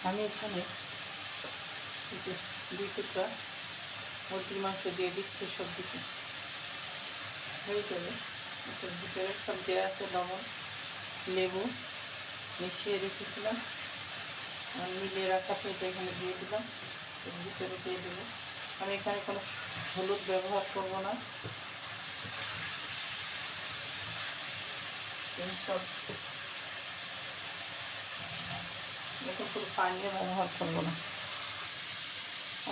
আমি এখানে দুই টুকরা মুরগির মাংস দিয়ে দিচ্ছি সবজিতে। হয়ে যাবে। ভিতরে সব দেওয়া আছে, লবণ, লেবু মিশিয়ে রেখেছিলাম, মিলিয়ে রাখা এটা এখানে দিয়ে দিলাম, ভিতরে দিয়ে দেবো। আমি এখানে কোনো হলুদ ব্যবহার করব না, সব এরকম কোনো পানীয় ব্যবহার করবো না।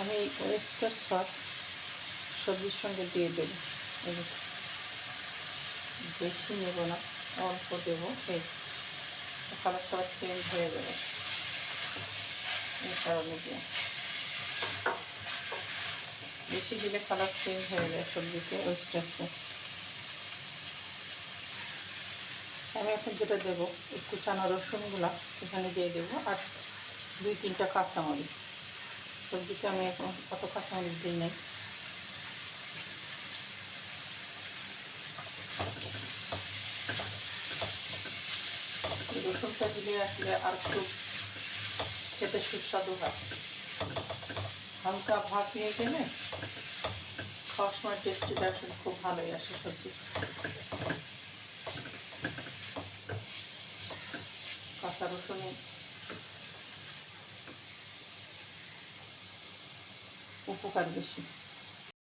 আমি এই ওয়েস্টার সস সবজির সঙ্গে দিয়ে দেবো, বেশি নেব না, অল্প দেবো। এই কালার সব চেঞ্জ হয়ে যাবে, এই কারণে দিয়ে বেশি দিলে কালার চেঞ্জ হয়ে যায় সবজিতে, ওয়েস্টার সস। আমি এখন যেটা দেবো, এই কুচানো রসুনগুলা এখানে দিয়ে দেবো, আর 2-3টা কাঁচামরিচ। সবজিতে আমি এখন কত কাঁচামরিচ দিই নাই। রসুনটা দিলে আসলে আর একটু খেতে সুস্বাদু হয়। হালকা ভাত নিয়ে গেলে খাওয়ার সময় টেস্টিটা আসলে খুব ভালোই আসে সবজি। কাঁচা রসুনে উপকার বেশি।